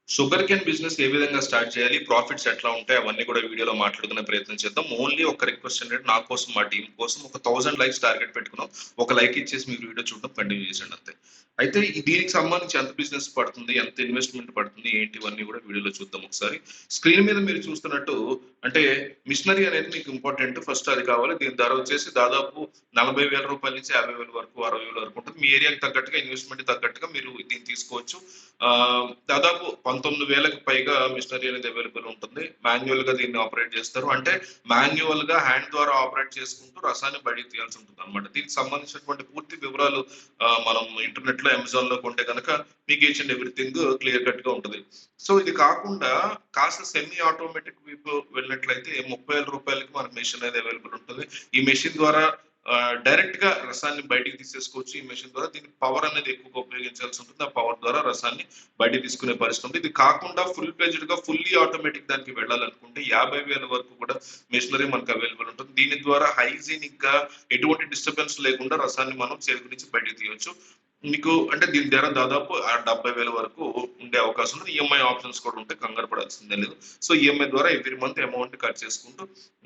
Sugar cane business ఏ విధంగా start చేయాలి? Profits ఎట్లా ఉంటాయి? అవన్నీ కూడా వీడియోలో మాట్లాడుకునే ప్రయత్నం చేద్దాం. ఓన్లీ ఒక రిక్వెస్ట్ ఏంటంటే నా కోసం, మా టీమ్ కోసం ఒక 1000 లైక్స్ టార్గెట్ పెట్టుకున్నాం. ఒక లైక్ ఇచ్చేసి మీరు వీడియో చూడడం కంటిన్యూ చేసేయండి అంతే. అయితే దీనికి సంబంధించి ఎంత బిజినెస్ పడుతుంది? ఎంత ఇన్వెస్ట్‌మెంట్ పడుతుంది? ఏంటి? ఇవన్నీ కూడా వీడియోలో చూద్దాం ఒకసారి. స్క్రీన్ మీద మీరు చూస్తున్నట్టు అంటే మిషనరీ అనేది మీకు ఇంపార్టెంట్. ఫస్ట్ అది కావాలి. దీని ధర వచ్చేసి దాదాపు రూ. 40,000 నుంచి 50,000 వరకు, 60,000 వరకు ఉంటుంది. మీ ఏరియాకి తగ్గట్టుగా, ఇన్వెస్ట్‌మెంట్‌కి తగ్గట్టుగా మీరు దీన్ని తీసుకోవచ్చు. దాదాపు 19,000కి పైగా మిషనరీ అనేది అవైలబుల్ ఉంటుంది. మాన్యువల్ గా దీన్ని ఆపరేట్ చేస్తారు. అంటే మాన్యువల్ గా హ్యాండ్ ద్వారా ఆపరేట్ చేసుకుంటూ రసాన్ని బయటికి తీయాల్సి ఉంటుంది అనమాట. దీనికి సంబంధించినటువంటి పూర్తి వివరాలు మనం ఇంటర్నెట్ లో, అమెజాన్ లో కొంటే కనుక మీకు each and everything clear cut గా ఉంటుంది. సో ఇది కాకుండా కాస్త సెమీ ఆటోమేటిక్ వైపు వెళ్ళినట్లయితే రూ. 30,000కి మనకు మెషిన్ అనేది అవైలబుల్ ఉంటుంది. ఈ మెషిన్ ద్వారా డైరెక్ట్ గా రసాన్ని బయటికి తీసేసుకోవచ్చు. ఈ మెషిన్ ద్వారా దీనికి పవర్ అనేది ఎక్కువగా ఉపయోగించాల్సి ఉంటుంది. ఆ పవర్ ద్వారా రసాన్ని బయటికి తీసుకునే పరిస్థితి ఉంది. ఇది కాకుండా ఫుల్ ప్లేజ్డ్ గా ఫుల్లీ ఆటోమేటిక్ దానికి వెళ్ళాలనుకుంటే 50,000 వరకు కూడా మెషినరీ మనకు అవైలబుల్ ఉంటుంది. దీని ద్వారా హైజీనిక్ గా ఎటువంటి డిస్టర్బెన్స్ లేకుండా రసాన్ని మనం చెరుకు నుంచి బయటికి తీయొచ్చు. మీకు అంటే దీని ధర దాదాపు 70,000 వరకు ఉండే అవకాశం ఉంది. ఈఎంఐ ఆప్షన్స్ కూడా ఉంటే కంగారు పడాల్సిందే లేదు. సో ఈఎంఐ ద్వారా ఎవ్రీ మంత్ అమౌంట్ కట్ చేసుకుంటూ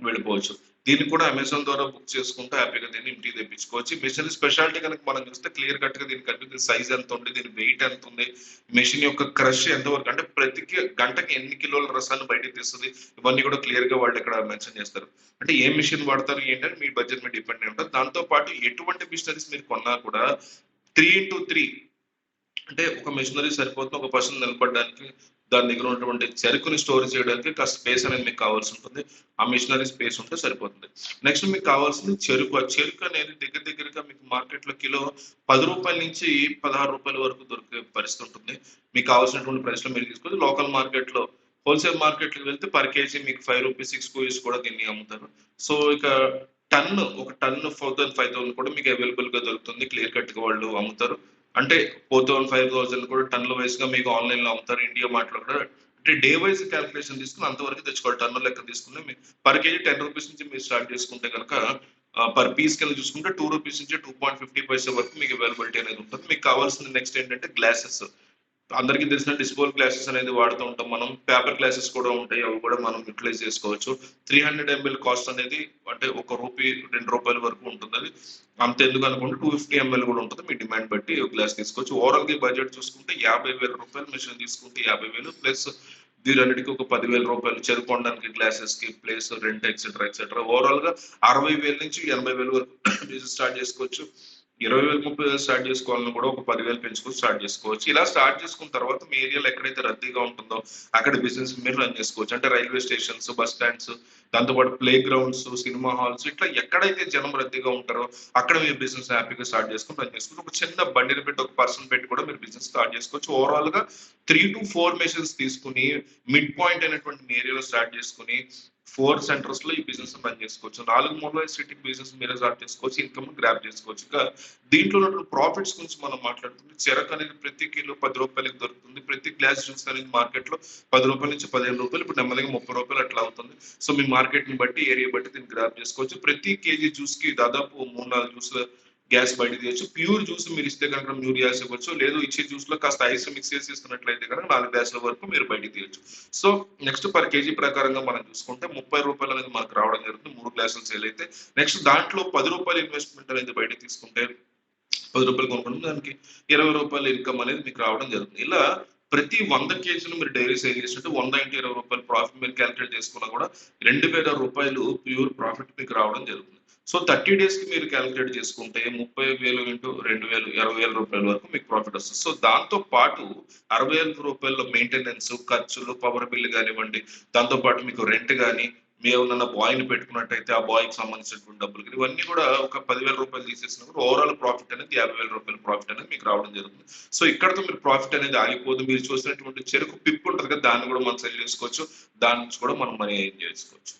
వెళ్ళిపోవచ్చు. దీన్ని కూడా అమెజాన్ ద్వారా బుక్ చేసుకుంటూ హ్యాపీగా దీన్ని ఇంటికి తెప్పించుకోవచ్చు. మెషిన్ స్పెషాలిటీ కనుక మనం చూస్తే క్లియర్ కట్ గా దీనికి కనిపిస్తుంది. సైజ్ ఎంత ఉంది, దీని వెయిట్ ఎంత ఉంది, మెషిన్ యొక్క క్రష్ ఎంతవరకు, అంటే ప్రతి గంటకి ఎన్ని కిలోల రసాన్ని బయటకు తీస్తుంది, ఇవన్నీ కూడా క్లియర్ గా వాళ్ళు ఇక్కడ మెన్షన్ చేస్తారు. అంటే ఏ మిషన్ వాడతారు ఏంటంటే మీ బడ్జెట్ మీద డిపెండ్ అయి ఉంటుంది. దాంతో పాటు ఎటువంటి మిషనరీస్ మీరు కొన్నా కూడా 3x3 అంటే ఒక మిషనరీ సరిపోతుంది ఒక పర్సన్ నిలబడడానికి, దాని దగ్గర ఉన్నటువంటి చెరుకుని స్టోర్ చేయడానికి కాస్త స్పేస్ అనేది మీకు కావాల్సి ఉంటుంది. ఆ మిషనరీ స్పేస్ ఉంటే సరిపోతుంది. నెక్స్ట్ మీకు కావాల్సింది చెరుకు. ఆ చెరుకు అనేది దగ్గరగా మీకు మార్కెట్ లో కిలో రూ. 10 నుంచి రూ. 16 వరకు దొరికే పరిస్థితి ఉంటుంది. మీకు కావాల్సినటువంటి ప్రైస్ లో మీరు తీసుకోవచ్చు. లోకల్ మార్కెట్ లో, హోల్సేల్ మార్కెట్ లో వెళ్తే పర్ కేజీ మీకు రూ. 5, 6 కూడా దీన్ని అమ్ముతారు. సో ఇక ఒక టన్ను 4,000, 5,000 కూడా మీకు అవైలబుల్ గా దొరుకుతుంది. క్లియర్ కట్ గా వాళ్ళు అమ్ముతారు. అంటే 4,000, 5,000 కూడా టన్నుల వైస్ గా మీకు ఆన్లైన్ లో అమ్ముతారు. ఇండియా మార్ట్ లో కూడా అంటే డే వైజ్ క్యాలిక్యులేషన్ తీసుకుని అంతవరకు తెచ్చుకోవాలి. టన్ను లెక్క తీసుకుని పర్ కేజీ రూ. 10 నుంచి మీరు స్టార్ట్ చేసుకుంటే కనుక పర్ పీస్ కింద చూసుకుంటే రూ. 2 నుంచి 2.50 వరకు మీకు అవైలబిలిటీ అనేది ఉంటుంది. మీకు కావాల్సింది నెక్స్ట్ ఏంటంటే గ్లాసెస్. అందరికీ తెలిసిన డిస్పోజల్ గ్లాసెస్ అనేది వాడుతూ ఉంటాం మనం. పేపర్ గ్లాసెస్ కూడా ఉంటాయి, అవి కూడా మనం యూటిలైజ్ చేసుకోవచ్చు. 300 ml కాస్ట్ అనేది అంటే రూపీ, రూ. 2 వరకు ఉంటుంది. అది అంత ఎందుకు అనుకుంటే 250 ml కూడా ఉంటుంది. మీ డిమాండ్ బట్టి గ్లాస్ తీసుకోవచ్చు. ఓవరాల్ గా బడ్జెట్ చూసుకుంటే రూ. 50,000 మిషన్ తీసుకుంటే 50,000 ప్లస్ వీరన్నిటికీ ఒక రూ. 10,000 చెరుకు కొనడానికి, గ్లాసెస్ కి ప్లేస్, రెంట్ ఎక్సెట్రా ఓవరాల్ గా 60,000 నుంచి 80,000 వరకు బిజినెస్ స్టార్ట్ చేసుకోవచ్చు. 20,000, 30,000 స్టార్ట్ చేసుకోవాలని కూడా ఒక 10,000 పెంచుకొని స్టార్ట్ చేసుకోవచ్చు. ఇలా స్టార్ట్ చేసుకున్న తర్వాత మీ ఏరియాలో ఎక్కడైతే రద్దీగా ఉంటుందో అక్కడ బిజినెస్ మీరు రన్ చేసుకోవచ్చు. అంటే రైల్వే స్టేషన్స్, బస్ స్టాండ్స్, దాంతోపాటు ప్లే గ్రౌండ్స్, సినిమా హాల్స్, ఇట్లా ఎక్కడైతే జనం రద్దీగా ఉంటారో అక్కడ మీరు బిజినెస్ హ్యాపీగా స్టార్ట్ చేసుకుని రన్ చేసుకోవచ్చు. ఒక చిన్న బండిని పెట్టి, ఒక పర్సన్ పెట్టి కూడా మీరు బిజినెస్ స్టార్ట్ చేసుకోవచ్చు. ఓవరాల్ గా 3 to 4 మెషిన్స్ తీసుకుని మిడ్ పాయింట్ అయినటువంటి మీ ఏరియాలో స్టార్ట్ చేసుకుని 4 సెంటర్స్ లో ఈ బిజినెస్ రన్ చేసుకోవచ్చు. 4 మూలలో సిటీకి బిజినెస్ మీరే స్టార్ట్ చేసుకోవచ్చు. ఇన్కమ్ గ్రాప్ చేసుకోవచ్చు. ఇంకా దీంట్లో ఉన్నటువంటి ప్రాఫిట్స్ గురించి మనం మాట్లాడుతుంటే చెరకు అనేది ప్రతి కిలో రూ. 10కి దొరుకుతుంది. ప్రతి గ్లాస్ జ్యూస్ అనేది మార్కెట్ లో రూ. 10 నుంచి రూ. 15, ఇప్పుడు నెమ్మదిగా రూ. 30 అట్లా అవుతుంది. సో మీ మార్కెట్ ని బట్టి, ఏరియా బట్టి దీన్ని గ్రాప్ చేసుకోవచ్చు. ప్రతి కేజీ జ్యూస్ కి దాదాపు 3-4 జ్యూస్ల గ్యాస్ బయట తీయచ్చు. ప్యూర్ జ్యూస్ మీరు ఇస్తే కనుక న్యూ గ్యాస్ ఇవ్వచ్చు. లేదు ఇచ్చే జ్యూస్ లో కాస్త ఐస్ మిక్స్ చేసి ఇస్తున్నట్లయితే కనుక 4 గ్యాస్ల వరకు మీరు బయట తీయచ్చు. సో నెక్స్ట్ పర్ కేజీ ప్రకారంగా మనం చూసుకుంటే రూ. 30 అనేది మనకు రావడం జరుగుతుంది 3 గ్లాసులు సేల్ అయితే. నెక్స్ట్ దాంట్లో రూ. 10 ఇన్వెస్ట్మెంట్ అనేది బయట తీసుకుంటే రూ. 10 కొనుక్కుంటే దానికి రూ. 20 ఇన్కమ్ అనేది మీకు రావడం జరుగుతుంది. ఇలా ప్రతి 100 కేజీలు మీరు డైలీ సేల్ చేస్తుంటే 100 into రూ. 20 ప్రాఫిట్ మీరు క్యాలిక్యులేట్ చేసుకున్నా కూడా రూ. 2,000 ప్యూర్ ప్రాఫిట్ మీకు రావడం జరుగుతుంది. సో 30 days కి మీరు క్యాలిక్యులేట్ చేసుకుంటే 30,000 into 2,000 రూ. 60,000 వరకు మీకు ప్రాఫిట్ వస్తుంది. సో దాంతో పాటు రూ. 60,000 మెయింటెనెన్స్ ఖర్చులు, పవర్ బిల్ కానివ్వండి, దాంతో పాటు మీకు రెంట్ కానీ, మీరు ఏమన్నా బాయ్ ని పెట్టుకున్నట్టయితే ఆ బాయ్ కి సంబంధించినటువంటి డబ్బులు ఇవన్నీ కూడా ఒక రూ. 10,000 తీసేసినప్పుడు ఓవరాల్ ప్రాఫిట్ అనేది రూ. 50,000 ప్రాఫిట్ అనేది మీకు రావడం జరుగుతుంది. సో ఇక్కడతో మీరు ప్రాఫిట్ అనేది ఆగిపోదు. మీరు చూసినటువంటి చెరుకు పిప్పు ఉంటుంది కదా, దాన్ని కూడా మనం సెల్ చేసుకోవచ్చు. దాని నుంచి కూడా మనం మనీ ఏం చేసుకోవచ్చు.